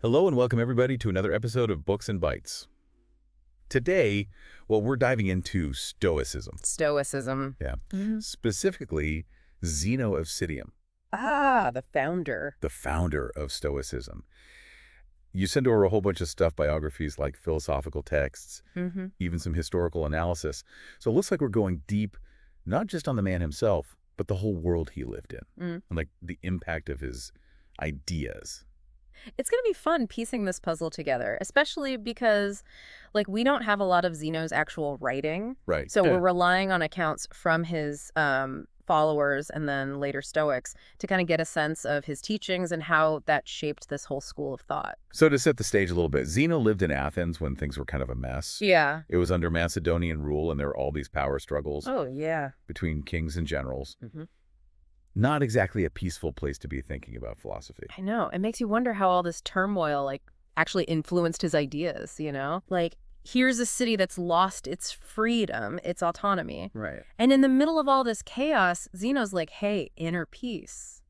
Hello and welcome everybody to another episode of Books and Bytes. Today, well, we're diving into Stoicism. Stoicism. Yeah. Specifically, Zeno of Citium, Ah, the founder. the founder of Stoicism. You send over a whole bunch of stuff, biographies like philosophical texts, even some historical analysis. So it looks like we're going deep, not just on the man himself, but the whole world he lived in, and like the impact of his ideas. It's going to be fun piecing this puzzle together, especially because, we don't have a lot of Zeno's actual writing. Right. So we're relying on accounts from his followers and then later Stoics to kind of get a sense of his teachings and how that shaped this whole school of thought. So to set the stage a little bit, Zeno lived in Athens when things were kind of a mess. Yeah. It was under Macedonian rule, and there were all these power struggles Oh, yeah. between kings and generals. Not exactly a peaceful place to be thinking about philosophy. I know. It makes you wonder how all this turmoil, actually influenced his ideas, you know? Here's a city that's lost its freedom, its autonomy. Right. And in the middle of all this chaos, Zeno's like, hey, inner peace,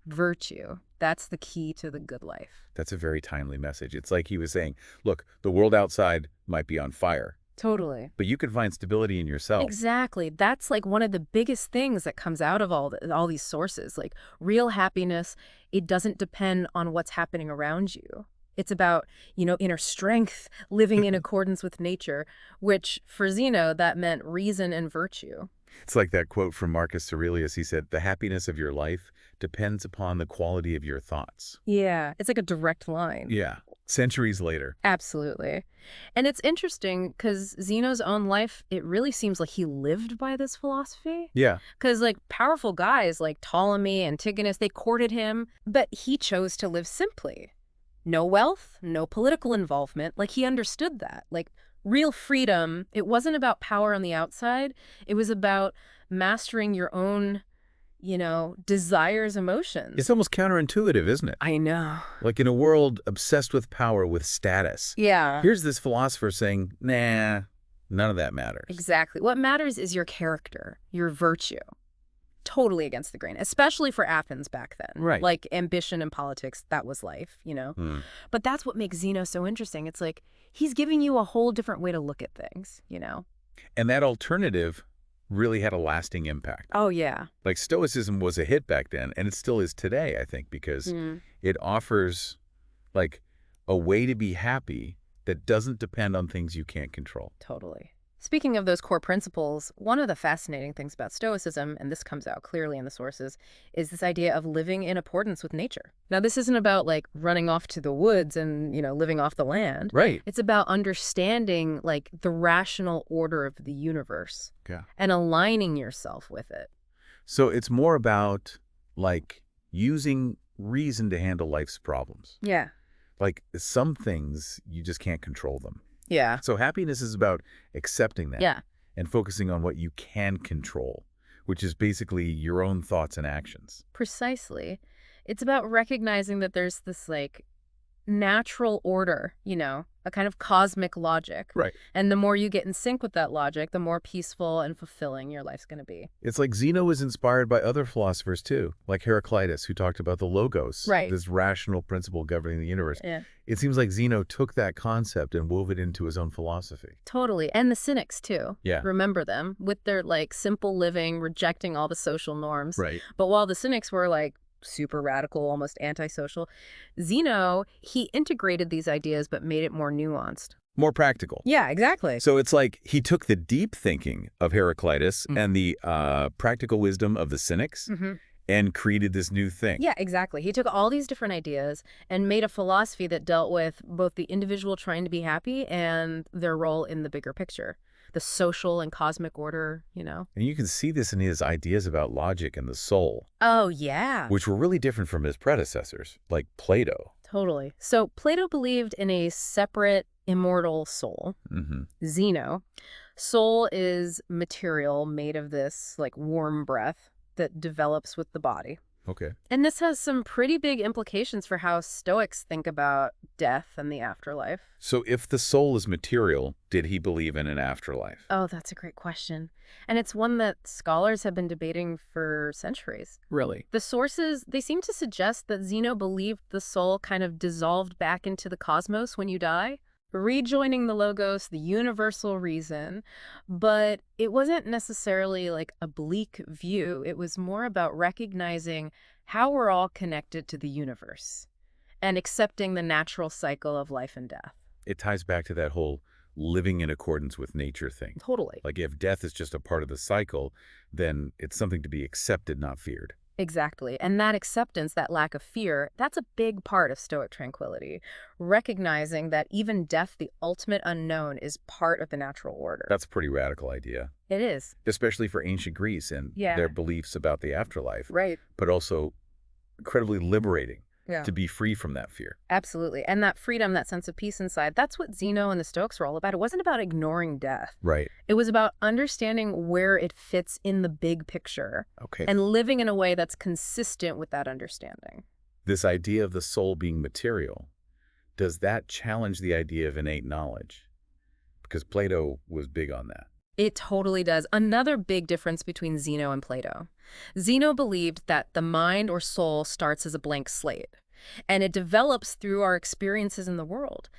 virtue, that's the key to the good life. That's a very timely message. It's like he was saying, look, the world outside might be on fire, Totally. but you can find stability in yourself. Exactly. That's one of the biggest things that comes out of all these sources. Real happiness, it doesn't depend on what's happening around you. It's about, inner strength, living in accordance with nature, which for Zeno, that meant reason and virtue. It's like that quote from Marcus Aurelius. He said, the happiness of your life depends upon the quality of your thoughts. Yeah, it's like a direct line. Yeah. Centuries later. Absolutely. And it's interesting because Zeno's own life, it really seems like he lived by this philosophy. Yeah. Because powerful guys like Ptolemy, Antigonus, they courted him, but he chose to live simply. No wealth, no political involvement. He understood that. Real freedom, it wasn't about power on the outside. It was about mastering your own, desires, emotions. It's almost counterintuitive, isn't it? I know. Like in a world obsessed with power, with status. Yeah. Here's this philosopher saying, nah, none of that matters. Exactly. What matters is your character, your virtue. Totally against the grain, especially for Athens back then. Right. Ambition and politics, that was life, But that's what makes Zeno so interesting. It's he's giving you a whole different way to look at things, And that alternative really had a lasting impact. Oh, yeah. Stoicism was a hit back then, and it still is today, I think, because it offers a way to be happy that doesn't depend on things you can't control. Totally. Speaking of those core principles, one of the fascinating things about Stoicism, and this comes out clearly in the sources, is this idea of living in accordance with nature. Now, this isn't about running off to the woods and, living off the land. Right. It's about understanding the rational order of the universe. Yeah. And aligning yourself with it. So it's more about using reason to handle life's problems. Yeah. Some things, you just can't control them. Yeah. So happiness is about accepting that. Yeah. And focusing on what you can control, which is basically your own thoughts and actions. Precisely. It's about recognizing that there's this natural order, a kind of cosmic logic. Right. And the more you get in sync with that logic, the more peaceful and fulfilling your life's going to be. It's like Zeno was inspired by other philosophers too, like Heraclitus, who talked about the logos, right, this rational principle governing the universe. Yeah. It seems like Zeno took that concept and wove it into his own philosophy. Totally. And the Cynics too. Yeah. Remember them with their simple living, rejecting all the social norms. Right. But while the Cynics were super radical, almost antisocial, Zeno, he integrated these ideas but made it more nuanced. More practical. Yeah, exactly. So it's like he took the deep thinking of Heraclitus and the practical wisdom of the Cynics and created this new thing. Yeah, exactly. He took all these different ideas and made a philosophy that dealt with both the individual trying to be happy and their role in the bigger picture. The social and cosmic order, And you can see this in his ideas about logic and the soul. Oh, yeah. Which were really different from his predecessors, like Plato. Totally. So Plato believed in a separate, immortal soul. Zeno. Soul is material made of this, warm breath that develops with the body. Okay. And this has some pretty big implications for how Stoics think about death and the afterlife. So if the soul is material, did he believe in an afterlife? Oh, that's a great question. And it's one that scholars have been debating for centuries. Really? The sources, they seem to suggest that Zeno believed the soul kind of dissolved back into the cosmos when you die, rejoining the logos, the universal reason. But it wasn't necessarily like a bleak view. It was more about recognizing how we're all connected to the universe and accepting the natural cycle of life and death. It ties back to that whole living in accordance with nature thing. Totally. Like if death is just a part of the cycle, then it's something to be accepted, not feared. Exactly. And that acceptance, that lack of fear, that's a big part of Stoic tranquility. Recognizing that even death, the ultimate unknown, is part of the natural order. That's a pretty radical idea, It is. especially for ancient Greece and their beliefs about the afterlife, Right. but also incredibly liberating Yeah. to be free from that fear. Absolutely. And that freedom, that sense of peace inside, that's what Zeno and the Stoics were all about. It wasn't about ignoring death. Right. It was about understanding where it fits in the big picture Okay. and living in a way that's consistent with that understanding. This idea of the soul being material, does that challenge the idea of innate knowledge? Because Plato was big on that. It totally does. Another big difference between Zeno and Plato. Zeno believed that the mind or soul starts as a blank slate, and it develops through our experiences in the world.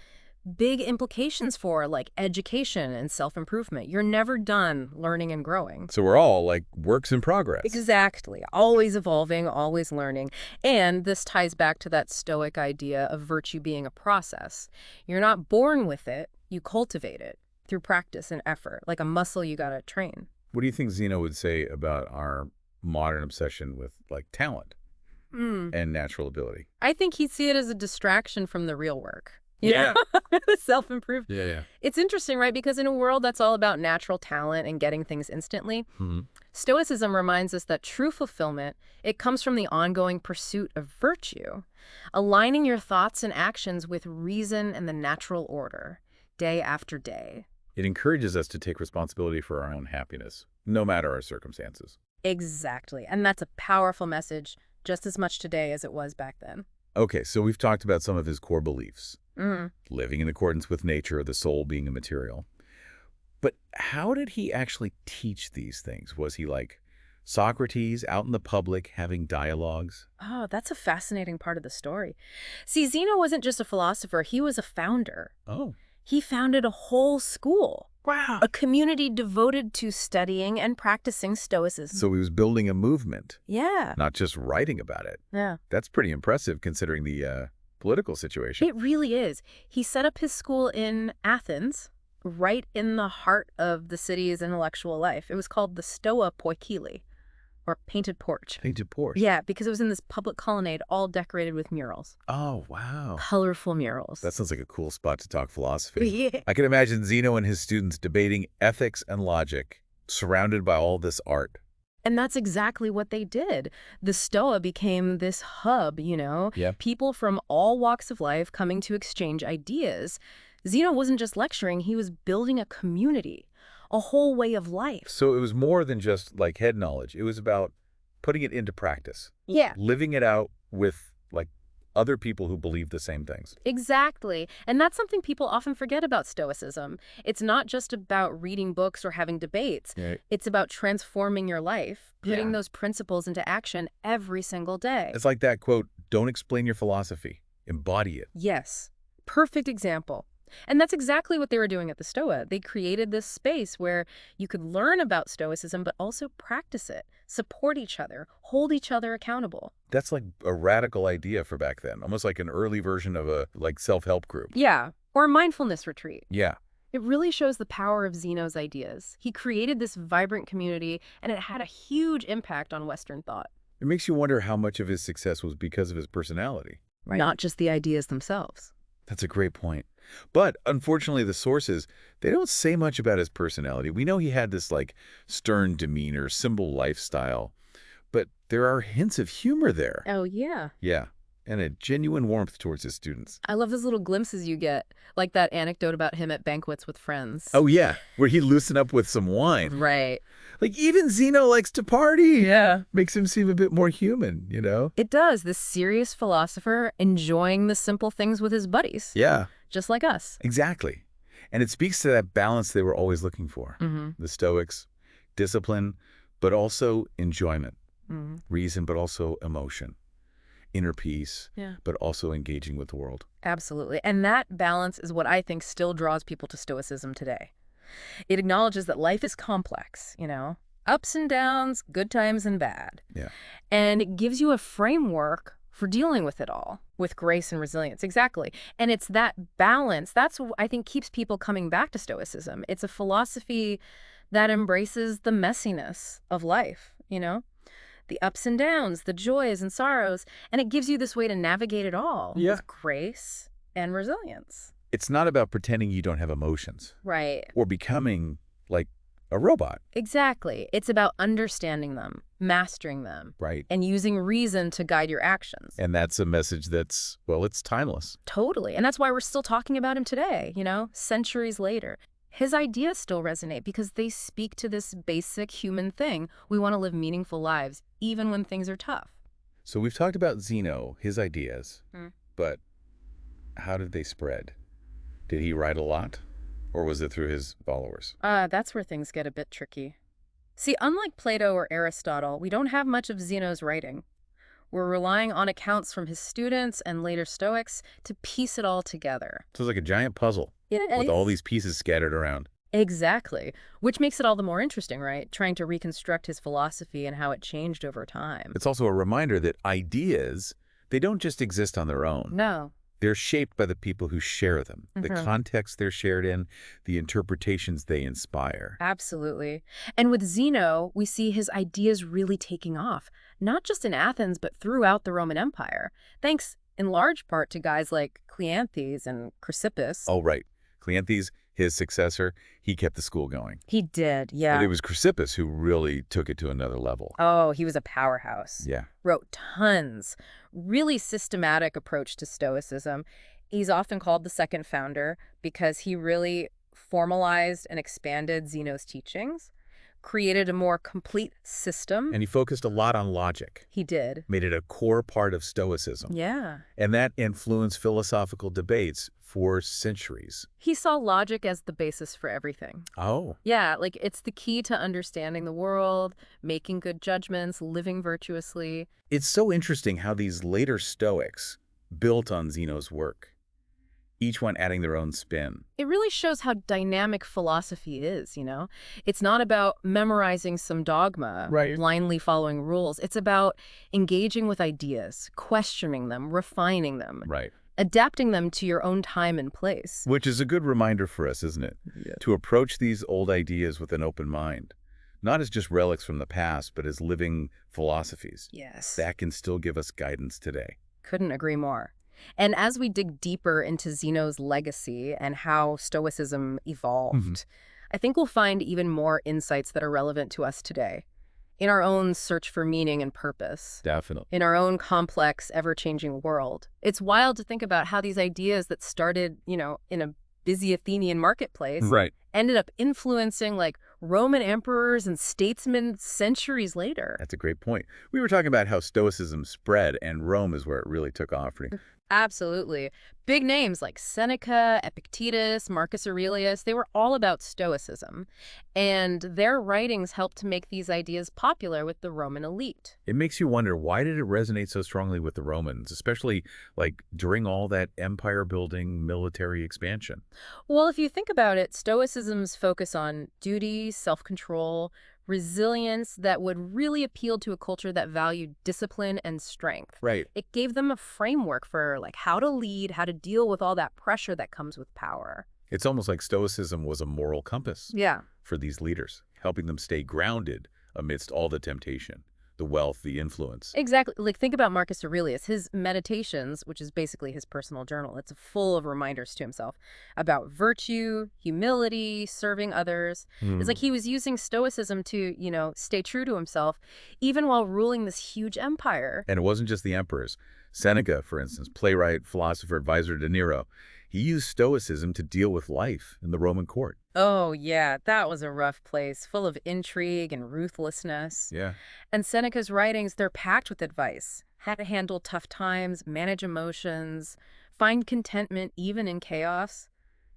Big implications for, like, education and self-improvement. You're never done learning and growing. So we're all like works in progress. Exactly. Always evolving, always learning. And this ties back to that Stoic idea of virtue being a process. You're not born with it, you cultivate it through practice and effort, like a muscle you gotta train. What do you think Zeno would say about our modern obsession with like talent and natural ability? I think he'd see it as a distraction from the real work. Yeah. Self-improvement. Yeah. It's interesting, right? Because in a world that's all about natural talent and getting things instantly, Stoicism reminds us that true fulfillment, it comes from the ongoing pursuit of virtue, aligning your thoughts and actions with reason and the natural order, day after day. It encourages us to take responsibility for our own happiness, no matter our circumstances. Exactly. And that's a powerful message, just as much today as it was back then. Okay, so we've talked about some of his core beliefs. Living in accordance with nature, the soul being a material. But how did he actually teach these things? Was he like Socrates out in the public having dialogues? Oh, that's a fascinating part of the story. See, Zeno wasn't just a philosopher, he was a founder. Oh. He founded a whole school. Wow. A community devoted to studying and practicing Stoicism. So he was building a movement, Yeah. not just writing about it. Yeah. That's pretty impressive considering the political situation. It really is. He set up his school in Athens, right in the heart of the city's intellectual life. It was called the Stoa Poikile, or Painted Porch. Painted porch. Yeah, because it was in this public colonnade all decorated with murals. Oh, wow. Colorful murals. That sounds like a cool spot to talk philosophy. Yeah. I can imagine Zeno and his students debating ethics and logic, surrounded by all this art. And that's exactly what they did. The Stoa became this hub, you know? Yeah. People from all walks of life coming to exchange ideas. Zeno wasn't just lecturing, he was building a community, a whole way of life. So it was more than just like head knowledge. It was about putting it into practice. Yeah. Living it out with like other people who believe the same things. Exactly. And that's something people often forget about Stoicism. It's not just about reading books or having debates. Right. It's about transforming your life, putting Yeah. those principles into action every single day. It's like that quote, don't explain your philosophy, embody it. Yes. Perfect example. And that's exactly what they were doing at the Stoa. They created this space where you could learn about Stoicism, but also practice it, support each other, hold each other accountable. That's like a radical idea for back then, almost like an early version of a like self-help group. Yeah. Or a mindfulness retreat. Yeah. It really shows the power of Zeno's ideas. He created this vibrant community, and it had a huge impact on Western thought. It makes you wonder how much of his success was because of his personality. Not just the ideas themselves. That's a great point. But unfortunately, the sources, they don't say much about his personality. We know he had this like stern demeanor, simple lifestyle, but there are hints of humor there. Oh, yeah. Yeah, and a genuine warmth towards his students. I love those little glimpses you get, like that anecdote about him at banquets with friends. Oh yeah, where he loosened up with some wine. Right. Like, even Zeno likes to party. Yeah. Makes him seem a bit more human, you know? It does. This serious philosopher enjoying the simple things with his buddies. Yeah. Just like us. Exactly. And it speaks to that balance they were always looking for. The Stoics, discipline, but also enjoyment. Reason, but also emotion. Inner peace, but also engaging with the world. Absolutely. And that balance is what I think still draws people to Stoicism today. It acknowledges that life is complex, ups and downs, good times and bad. Yeah. And it gives you a framework for dealing with it all with grace and resilience. Exactly. And it's that balance that's what I think keeps people coming back to Stoicism. It's a philosophy that embraces the messiness of life, the ups and downs, the joys and sorrows, and it gives you this way to navigate it all with grace and resilience. It's not about pretending you don't have emotions. Right. Or becoming like a robot. Exactly. It's about understanding them, mastering them. Right. And using reason to guide your actions. And that's a message that's, well, it's timeless. Totally. And that's why we're still talking about him today, centuries later. His ideas still resonate because they speak to this basic human thing. We want to live meaningful lives, even when things are tough. So we've talked about Zeno, his ideas, but how did they spread? Did he write a lot, or was it through his followers? That's where things get a bit tricky. See, unlike Plato or Aristotle, we don't have much of Zeno's writing. We're relying on accounts from his students and later Stoics to piece it all together. So it's like a giant puzzle with all these pieces scattered around. Exactly. Which makes it all the more interesting, right? Trying to reconstruct his philosophy and how it changed over time. It's also a reminder that ideas, they don't just exist on their own. No. They're shaped by the people who share them, the context they're shared in, the interpretations they inspire. Absolutely. And with Zeno, we see his ideas really taking off, not just in Athens, but throughout the Roman Empire, thanks in large part to guys like Cleanthes and Chrysippus. Oh, right. Cleanthes, his successor, he kept the school going. He did, yeah. But it was Chrysippus who really took it to another level. Oh, he was a powerhouse. Yeah. Wrote tons. Really systematic approach to Stoicism. He's often called the second founder because he really formalized and expanded Zeno's teachings, created a more complete system. And he focused a lot on logic. He did. Made it a core part of Stoicism. Yeah. And that influenced philosophical debates for centuries. He saw logic as the basis for everything. Oh. Yeah, like it's the key to understanding the world, making good judgments, living virtuously. It's so interesting how these later Stoics built on Zeno's work, each one adding their own spin. It really shows how dynamic philosophy is, It's not about memorizing some dogma, blindly following rules. It's about engaging with ideas, questioning them, refining them. Right. Adapting them to your own time and place. Which is a good reminder for us, isn't it? Yeah. To approach these old ideas with an open mind. Not as just relics from the past, but as living philosophies. Yes. That can still give us guidance today. Couldn't agree more. And as we dig deeper into Zeno's legacy and how Stoicism evolved, I think we'll find even more insights that are relevant to us today. In our own search for meaning and purpose. Definitely. In our own complex, ever-changing world. It's wild to think about how these ideas that started, in a busy Athenian marketplace ended up influencing like Roman emperors and statesmen centuries later. That's a great point. We were talking about how Stoicism spread and Rome is where it really took off. Absolutely. Big names like Seneca, Epictetus, Marcus Aurelius, they were all about Stoicism. And their writings helped to make these ideas popular with the Roman elite. It makes you wonder, why did it resonate so strongly with the Romans, especially like during all that empire building, military expansion? Well, if you think about it, Stoicism's focus on duty, self-control, resilience that would really appeal to a culture that valued discipline and strength. Right. It gave them a framework for like how to lead, how to deal with all that pressure that comes with power. It's almost like Stoicism was a moral compass for these leaders, helping them stay grounded amidst all the temptation, the wealth, the influence. Exactly. Like think about Marcus Aurelius, his Meditations, which is basically his personal journal. It's full of reminders to himself about virtue, humility, serving others. It's like he was using Stoicism to, stay true to himself, even while ruling this huge empire. And it wasn't just the emperors. Seneca, for instance, playwright, philosopher, advisor to Nero, he used Stoicism to deal with life in the Roman court. Oh, yeah, that was a rough place, full of intrigue and ruthlessness. Yeah. And Seneca's writings, they're packed with advice. How to handle tough times, manage emotions, find contentment even in chaos.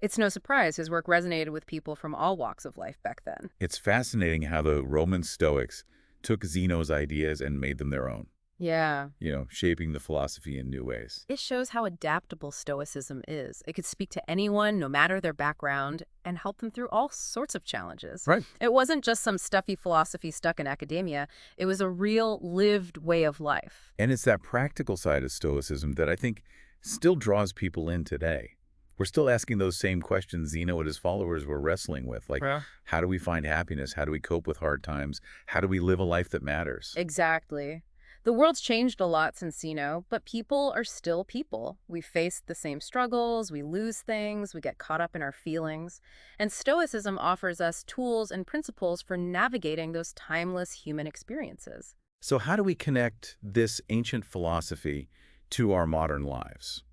It's no surprise his work resonated with people from all walks of life back then. It's fascinating how the Roman Stoics took Zeno's ideas and made them their own, Yeah. shaping the philosophy in new ways. It shows how adaptable Stoicism is. It could speak to anyone, no matter their background, and help them through all sorts of challenges. Right. It wasn't just some stuffy philosophy stuck in academia. It was a real, lived way of life. And it's that practical side of Stoicism that I think still draws people in today. We're still asking those same questions Zeno and his followers were wrestling with, like, Yeah. how do we find happiness? How do we cope with hard times? How do we live a life that matters? Exactly. The world's changed a lot since Zeno, but people are still people. We face the same struggles, we lose things, we get caught up in our feelings. And Stoicism offers us tools and principles for navigating those timeless human experiences. So how do we connect this ancient philosophy to our modern lives?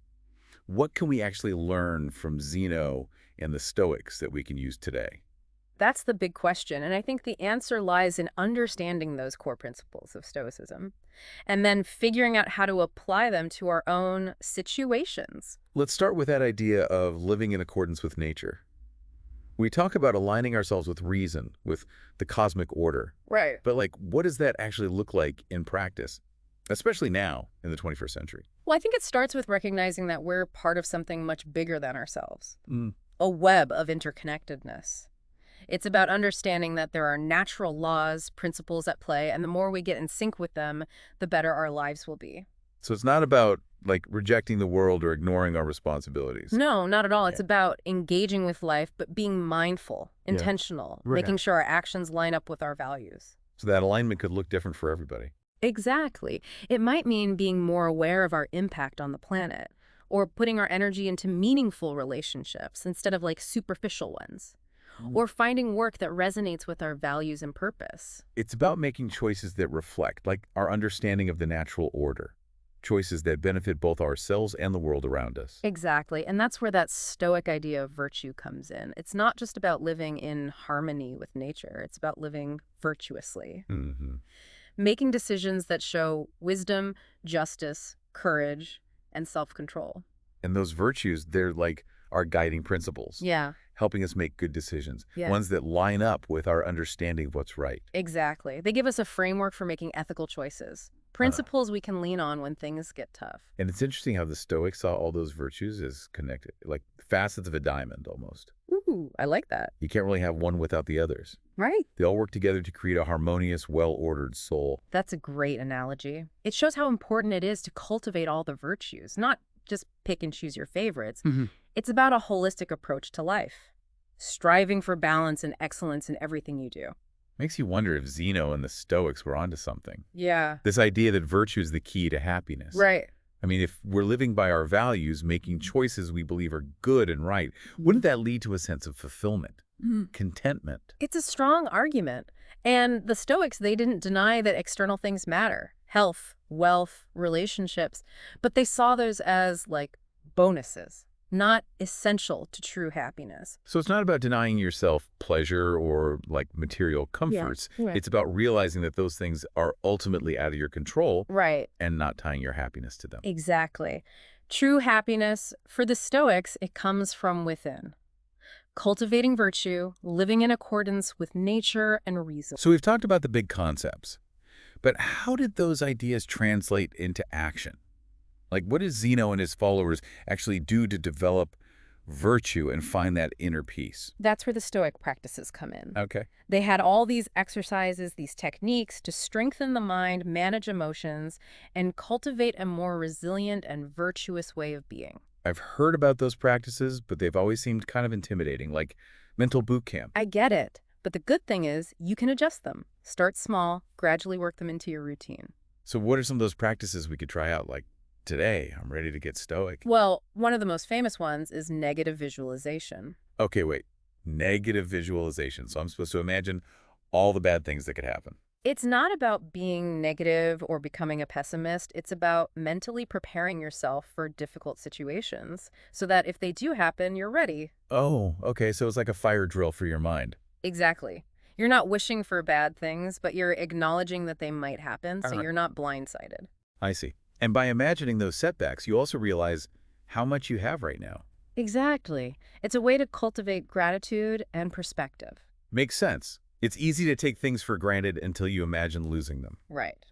What can we actually learn from Zeno and the Stoics that we can use today? That's the big question, and I think the answer lies in understanding those core principles of Stoicism and then figuring out how to apply them to our own situations. Let's start with that idea of living in accordance with nature. We talk about aligning ourselves with reason, with the cosmic order. Right. But what does that actually look like in practice, especially now in the 21st century? Well, I think it starts with recognizing that we're part of something much bigger than ourselves, Mm. a web of interconnectedness. It's about understanding that there are natural laws, principles at play, and the more we get in sync with them, the better our lives will be. So it's not about rejecting the world or ignoring our responsibilities. No, not at all. It's Yeah. about engaging with life, but being mindful, Yeah. intentional, Right. making sure our actions line up with our values. So that alignment could look different for everybody. Exactly. It might mean being more aware of our impact on the planet, or putting our energy into meaningful relationships instead of superficial ones, or finding work that resonates with our values and purpose. It's about making choices that reflect, our understanding of the natural order. Choices that benefit both ourselves and the world around us. Exactly. And that's where that Stoic idea of virtue comes in. It's not just about living in harmony with nature. It's about living virtuously, Mm-hmm. making decisions that show wisdom, justice, courage, and self-control. And those virtues, they're our guiding principles. Yeah. Helping us make good decisions. Yeah. Ones that line up with our understanding of what's right. Exactly. They give us a framework for making ethical choices, principles we can lean on when things get tough. And it's interesting how the Stoics saw all those virtues as connected, like facets of a diamond almost. Ooh, I like that. You can't really have one without the others. Right. They all work together to create a harmonious, well-ordered soul. That's a great analogy. It shows how important it is to cultivate all the virtues, not just pick and choose your favorites. Mm-hmm. It's about a holistic approach to life, striving for balance and excellence in everything you do. Makes you wonder if Zeno and the Stoics were onto something. Yeah. This idea that virtue is the key to happiness. Right. I mean, if we're living by our values, making choices we believe are good and right, wouldn't that lead to a sense of fulfillment, contentment? It's a strong argument. And the Stoics, they didn't deny that external things matter. Health, wealth, relationships. But they saw those as bonuses, not essential to true happiness. So it's not about denying yourself pleasure or material comforts. right. It's about realizing that those things are ultimately out of your control Right. and not tying your happiness to them. Exactly. True happiness, for the Stoics, it comes from within. Cultivating virtue, living in accordance with nature and reason. So we've talked about the big concepts, but how did those ideas translate into action? What did Zeno and his followers actually do to develop virtue and find that inner peace? That's where the Stoic practices come in. Okay. They had all these exercises, these techniques to strengthen the mind, manage emotions, and cultivate a more resilient and virtuous way of being. I've heard about those practices, but they've always seemed kind of intimidating, like mental boot camp. I get it, but the good thing is you can adjust them. Start small, gradually work them into your routine. So what are some of those practices we could try out? Today, I'm ready to get stoic. Well, one of the most famous ones is negative visualization. Okay, wait. Negative visualization. So I'm supposed to imagine all the bad things that could happen. It's not about being negative or becoming a pessimist. It's about mentally preparing yourself for difficult situations so that if they do happen, you're ready. Oh, okay, so it's like a fire drill for your mind. Exactly. You're not wishing for bad things, but you're acknowledging that they might happen, All so right. you're not blindsided. I see. And by imagining those setbacks, you also realize how much you have right now. Exactly. It's a way to cultivate gratitude and perspective. Makes sense. It's easy to take things for granted until you imagine losing them. Right.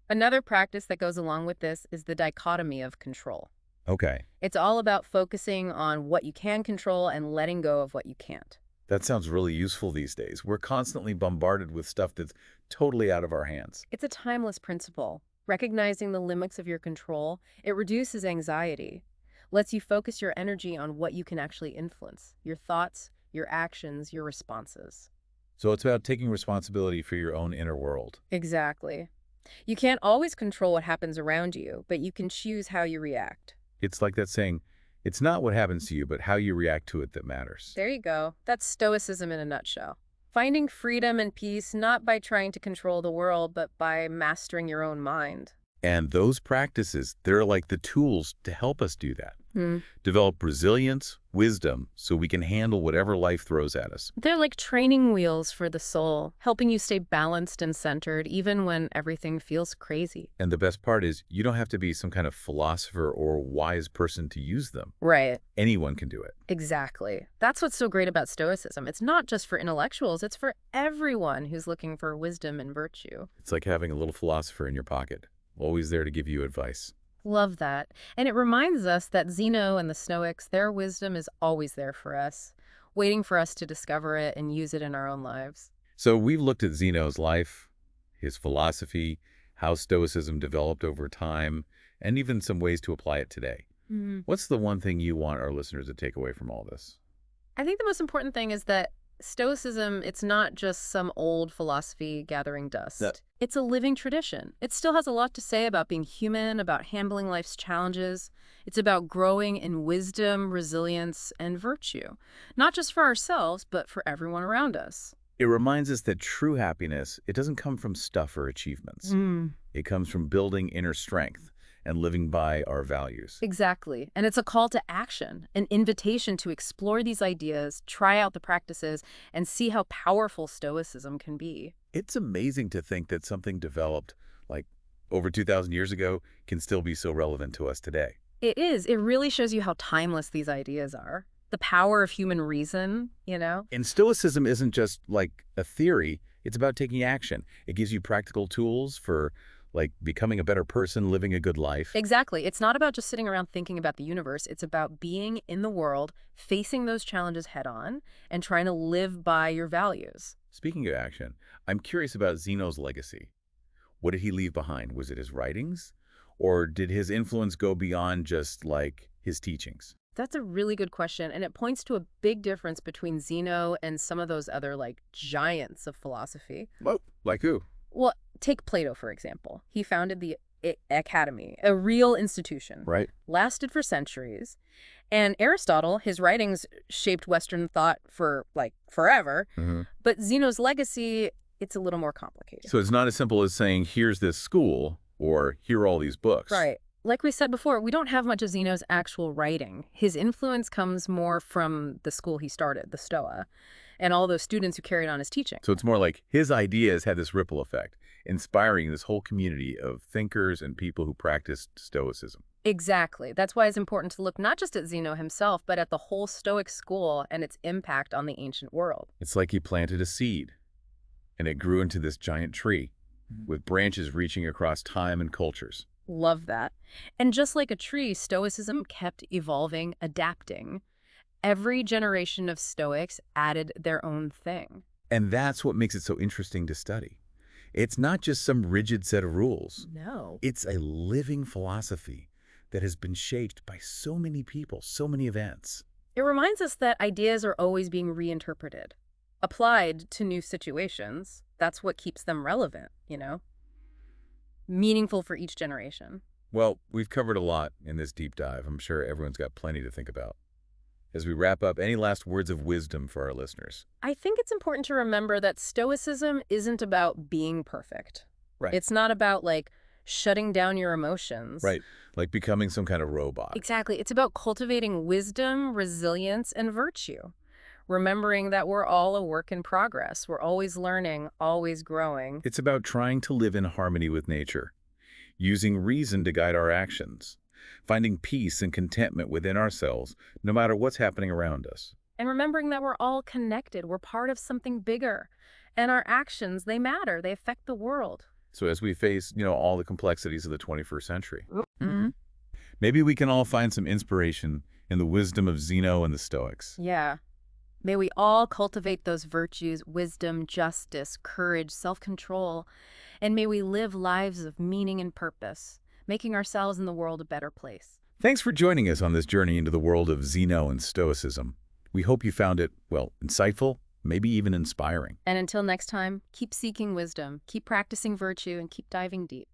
Another practice that goes along with this is the dichotomy of control. Okay, It's all about focusing on what you can control and letting go of what you can't. that sounds really useful these days. We're constantly bombarded with stuff that's totally out of our hands. It's a timeless principle. Recognizing the limits of your control, it reduces anxiety, lets you focus your energy on what you can actually influence, your thoughts, your actions, your responses. So it's about taking responsibility for your own inner world. Exactly. You can't always control what happens around you, but you can choose how you react. It's like that saying, it's not what happens to you, but how you react to it that matters. There you go. That's Stoicism in a nutshell. Finding freedom and peace not by trying to control the world, but by mastering your own mind. And those practices, they're like the tools to help us do that. Hmm. Develop resilience, wisdom, so we can handle whatever life throws at us. They're like training wheels for the soul, helping you stay balanced and centered even when everything feels crazy. And the best part is, you don't have to be some kind of philosopher or wise person to use them. Right. Anyone can do it. Exactly. That's what's so great about Stoicism. It's not just for intellectuals, it's for everyone who's looking for wisdom and virtue. It's like having a little philosopher in your pocket, always there to give you advice. Love that. And it reminds us that Zeno and the Stoics, their wisdom is always there for us, waiting for us to discover it and use it in our own lives. So we've looked at Zeno's life, his philosophy, how Stoicism developed over time, and even some ways to apply it today. What's the one thing you want our listeners to take away from all this? I think the most important thing is that Stoicism, it's not just some old philosophy gathering dust. That- It's a living tradition. It still has a lot to say about being human, about handling life's challenges. It's about growing in wisdom, resilience, and virtue, not just for ourselves, but for everyone around us. It reminds us that true happiness, it doesn't come from stuff or achievements. It comes from building inner strength and living by our values. Exactly. And it's a call to action, an invitation to explore these ideas, try out the practices, and see how powerful Stoicism can be. It's amazing to think that something developed like over 2,000 years ago can still be so relevant to us today. It is. It really shows you how timeless these ideas are. The power of human reason, you know? And Stoicism isn't just like a theory, it's about taking action. It gives you practical tools for like becoming a better person, living a good life. Exactly. It's not about just sitting around thinking about the universe. It's about being in the world, facing those challenges head on, and trying to live by your values. Speaking of action, I'm curious about Zeno's legacy. What did he leave behind? Was it his writings? Or did his influence go beyond just like his teachings? That's a really good question, and it points to a big difference between Zeno and some of those other, like, giants of philosophy. Oh, like who? Well, take Plato, for example. He founded the Academy, a real institution. Right. Lasted for centuries. And Aristotle, his writings shaped Western thought for, like, forever. But Zeno's legacy, it's a little more complicated. So it's not as simple as saying, here's this school, or here are all these books. Right. Like we said before, we don't have much of Zeno's actual writing. His influence comes more from the school he started, the Stoa, and all those students who carried on his teaching. So it's more like his ideas had this ripple effect, inspiring this whole community of thinkers and people who practiced Stoicism. Exactly. That's why it's important to look not just at Zeno himself, but at the whole Stoic school and its impact on the ancient world. It's like he planted a seed, and it grew into this giant tree, with branches reaching across time and cultures. Love that. And just like a tree, Stoicism kept evolving, adapting. Every generation of Stoics added their own thing. And that's what makes it so interesting to study. It's not just some rigid set of rules. No. It's a living philosophy that has been shaped by so many people, so many events. It reminds us that ideas are always being reinterpreted, applied to new situations. That's what keeps them relevant, you know? Meaningful for each generation. Well, we've covered a lot in this deep dive. I'm sure everyone's got plenty to think about. As we wrap up, any last words of wisdom for our listeners? I think it's important to remember that Stoicism isn't about being perfect. Right. It's not about, like, shutting down your emotions. Right. Like becoming some kind of robot. Exactly. It's about cultivating wisdom, resilience, and virtue. Remembering that we're all a work in progress. We're always learning, always growing. It's about trying to live in harmony with nature, using reason to guide our actions, finding peace and contentment within ourselves, no matter what's happening around us. And remembering that we're all connected. We're part of something bigger. And our actions, they matter. They affect the world. So as we face, all the complexities of the 21st century, Mm-hmm. maybe we can all find some inspiration in the wisdom of Zeno and the Stoics. Yeah. May we all cultivate those virtues, wisdom, justice, courage, self-control, and may we live lives of meaning and purpose, making ourselves and the world a better place. Thanks for joining us on this journey into the world of Zeno and Stoicism. We hope you found it, insightful, maybe even inspiring. And until next time, keep seeking wisdom, keep practicing virtue, and keep diving deep.